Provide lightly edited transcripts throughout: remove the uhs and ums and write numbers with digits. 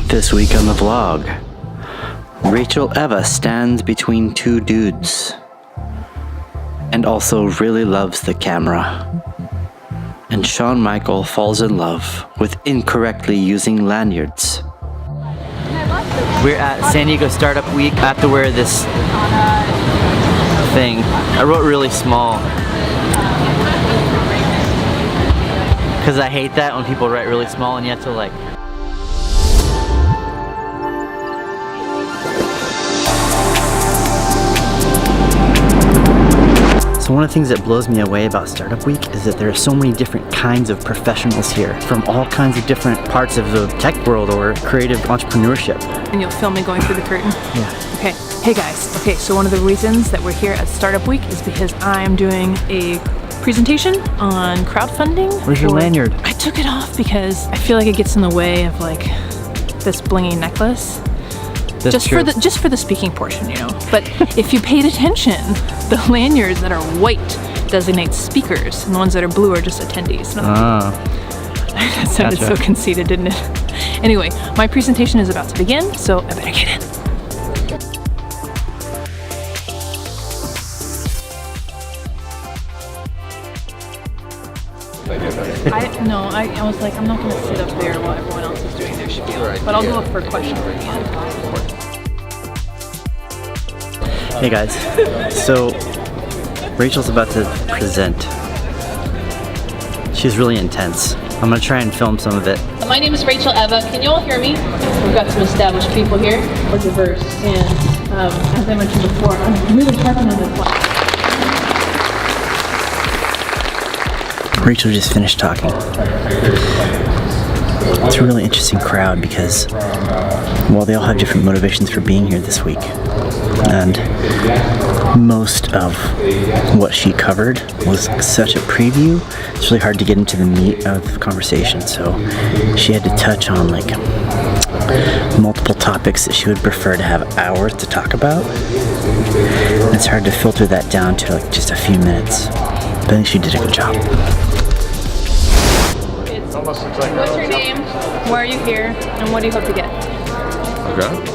This week on the vlog, Rachel Eva stands between two dudes and also really loves the camera. And Shawn Michael falls in love with incorrectly using lanyards. We're at San Diego Startup Week. I have to wear this thing. I wrote really small because I hate that when people write really small and you have to like. So one of the things that blows me away about Startup Week is that there are so many different kinds of professionals here from all kinds of different parts of the tech world or creative entrepreneurship. And you'll film me going through the curtain? Yeah. Okay. Hey guys. Okay, so one of the reasons that we're here at Startup Week is because I'm doing a presentation on crowdfunding. Where's your lanyard? I took it off because I feel like it gets in the way of like this blingy necklace. Just for the speaking portion, you know. But if you paid attention, the lanyards that are white designate speakers, and the ones that are blue are just attendees. That sounded so conceited, didn't it? Anyway, my presentation is about to begin, so I better get in. I was like, I'm not going to sit up there while everyone else is doing their spiel, but I'll go up for a question at the end. Hey guys, so Rachel's about to present. She's really intense. I'm gonna try and film some of it. My name is Rachel Eva. Can you all hear me? We've got some established people here. We're diverse, and as I mentioned before, I'm really harping on the class. Rachel just finished talking. It's a really interesting crowd because, well, they all have different motivations for being here this week. And most of what she covered was such a preview. It's really hard to get into the meat of the conversation, so she had to touch on like multiple topics that she would prefer to have hours to talk about. And it's hard to filter that down to like just a few minutes. But I think she did a good job. What's your name? Why are you here? And what do you hope to get? Okay.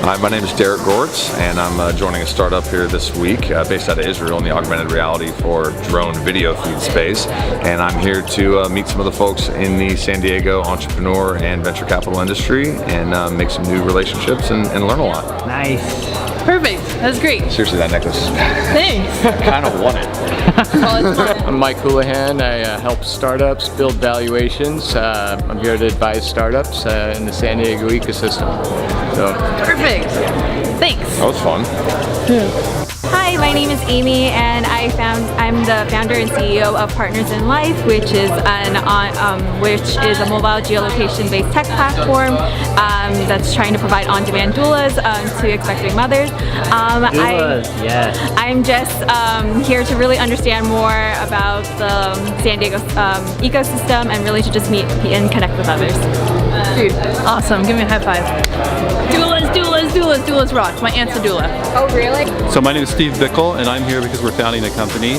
Hi, my name is Derek Gortz, and I'm joining a startup here this week based out of Israel in the augmented reality for drone video feed space. And I'm here to meet some of the folks in the San Diego entrepreneur and venture capital industry and make some new relationships and learn a lot. Nice. Perfect. That's great. Seriously, that necklace is Thanks. I kind of want it. I'm Mike Houlihan. I help startups build valuations. I'm here to advise startups in the San Diego ecosystem. So. Perfect. Thanks. That was fun. Yeah. Hi, my name is Amy, and I'm the founder and CEO of Partners in Life, which is a mobile geolocation-based tech platform that's trying to provide on-demand doulas to expecting mothers. Yes. I'm just here to really understand more about the San Diego ecosystem and really to just meet and connect with others. Dude, awesome. Give me a high five. Doulas rock. My aunt's a doula. Oh, really? So my name is Steve Bickle, and I'm here because we're founding a company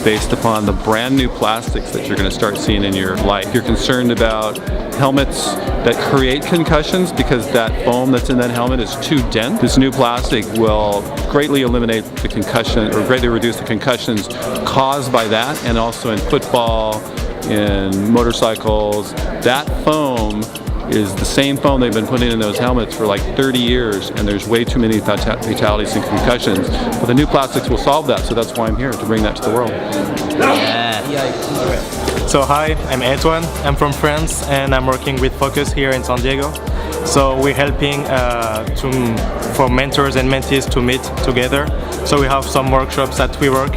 based upon the brand new plastics that you're going to start seeing in your life. You're concerned about helmets that create concussions because that foam that's in that helmet is too dense. This new plastic will greatly eliminate the concussion, or greatly reduce the concussions caused by that, and also in football, in motorcycles. That foam is the same foam they've been putting in those helmets for like 30 years, and there's way too many fatalities and concussions. But the new plastics will solve that, so that's why I'm here, to bring that to the world. So hi, I'm Antoine. I'm from France, and I'm working with Focus here in San Diego. So we're helping for mentors and mentees to meet together. So we have some workshops at WeWork.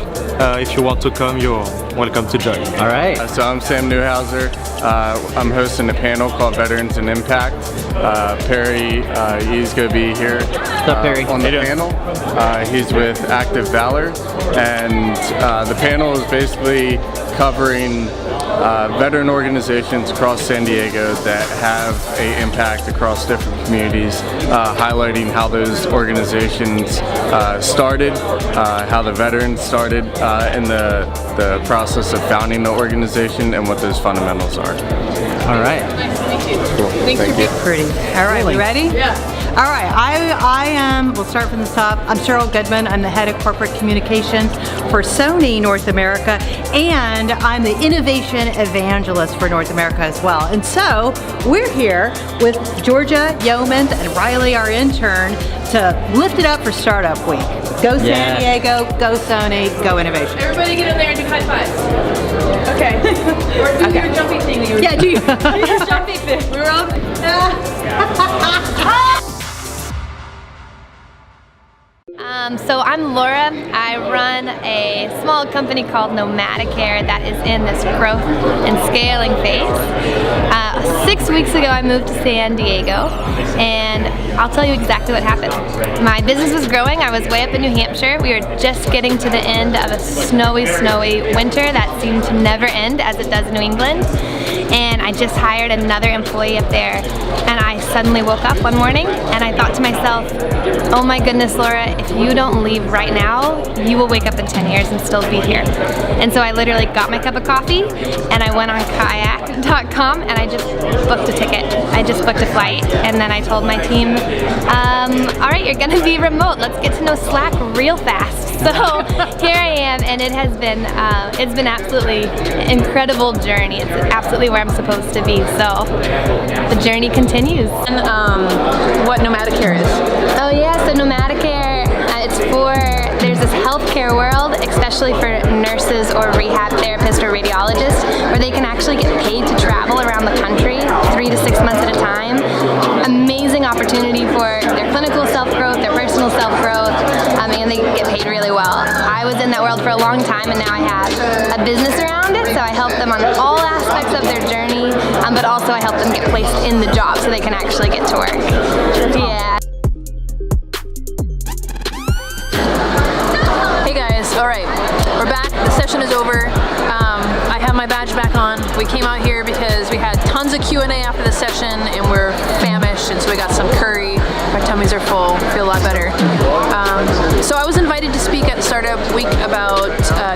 If you want to come, you're welcome to join. All right. So I'm Sam Newhouser. I'm hosting a panel called Veterans and Impact. Perry, he's going to be here on the panel. He's with Active Valor, and the panel is basically covering veteran organizations across San Diego that have an impact across different communities, highlighting how those organizations started, how the veterans started in the process of founding the organization, and what those fundamentals are. All right. Nice to meet you. Cool. Thank you. Pretty. All right, we ready? Yeah. All right, I am, we'll start from the top. I'm Sheryl Goodman. I'm the head of corporate communications for Sony North America, and I'm the innovation evangelist for North America as well. And so we're here with Georgia Yeomans and Riley, our intern, to lift it up for Startup Week. Go San Diego, go Sony, go innovation. Everybody get in there and do high fives. Okay. Or do your jumpy thing. Yeah, do your jumpy thing. We were all... So I'm Laura. I run a small company called Nomadicare that is in this growth and scaling phase. 6 weeks ago I moved to San Diego, and I'll tell you exactly what happened. My business was growing. I was way up in New Hampshire. We were just getting to the end of a snowy winter that seemed to never end, as it does in New England. And I just hired another employee up there, and I suddenly woke up one morning and I thought to myself, oh my goodness, Laura, if you don't leave right now, you will wake up in 10 years and still be here. And so I literally got my cup of coffee and I went on kayak.com and I just booked a ticket. I just booked a flight, and then I told my team, all right, you're gonna be remote. Let's get to know Slack real fast. So here I am, and it has been, it's been absolutely incredible journey. It's absolutely where I'm supposed to be. So the journey continues. And what Nomadicare is? Oh yeah, so Nomadicare, there's this healthcare world, especially for nurses or rehab therapists or radiologists, where they can actually get paid to travel around the country 3 to 6 months at a time. Amazing opportunity for their clinical self-growth, their personal self-growth, and they get paid really well. I was in that world for a long time, and now I have a business around it, so I help them on all aspects of their journey, but also I help them get placed in the job so they can actually get to work. Yeah. Hey guys, all right, we're back. The session is over. I have my badge back on. We came out here because we had tons of Q&A after the session, and we're famished, and so we got some curry. Our tummies are full, feel a lot better. So I was invited to speak at Startup Week about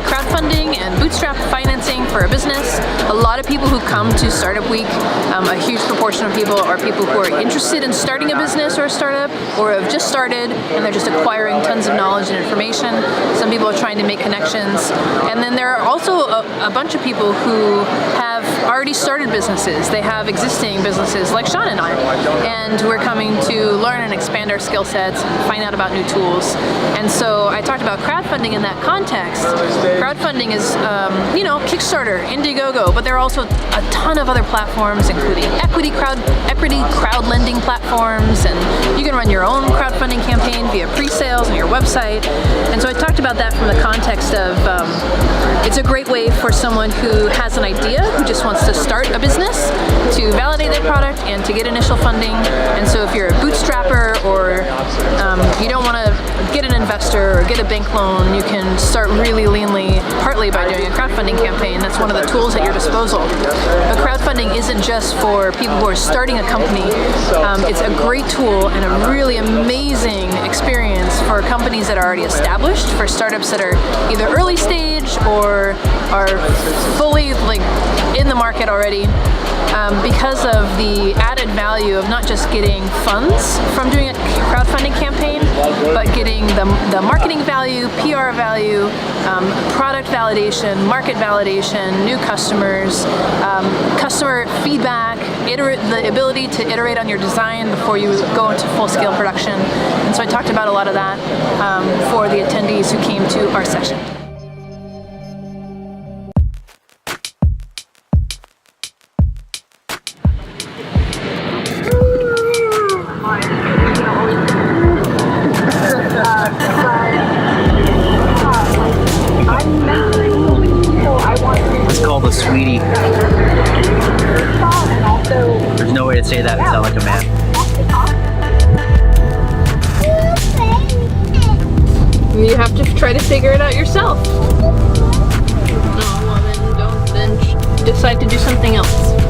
crowdfunding and bootstrap financing for a business. A lot of people who come to Startup Week, a huge proportion of people are people who are interested in starting a business or a startup, or have just started and they're just acquiring tons of knowledge and information. Some people are trying to make connections. And then there are also a bunch of people who have already started businesses. They have existing businesses like Shawn and I. And we're coming to learn and expand our skill sets and find out about new tools. And so I talked about crowdfunding in that context. Crowdfunding is, Kickstarter, Indiegogo, but there are also a ton of other platforms, including equity crowd lending platforms, and you can run your own crowdfunding campaign via pre-sales on your website. And so I talked about that from the context of it's a great way for someone who has an idea, who just wants to start a business, to validate their product and to get initial funding. And so if you're a bootstrapper, or you don't want to get an investor or get a bank loan, you can start really leanly, partly by doing a crowdfunding campaign. That's one of the tools at your disposal. But crowdfunding isn't just for people who are starting a company. It's a great tool and a really amazing experience for companies that are already established, for startups that are either early stage or are fully in the market already. Because of the added value of not just getting funds from doing a crowdfunding campaign, but getting the marketing value, PR value, product validation, market validation, new customers, customer feedback, the ability to iterate on your design before you go into full-scale production. And so I talked about a lot of that for the attendees who came to our session. It's called a sweetie. There's no way to say that and sound like a man. You have to try to figure it out yourself. No, well then decide to do something else.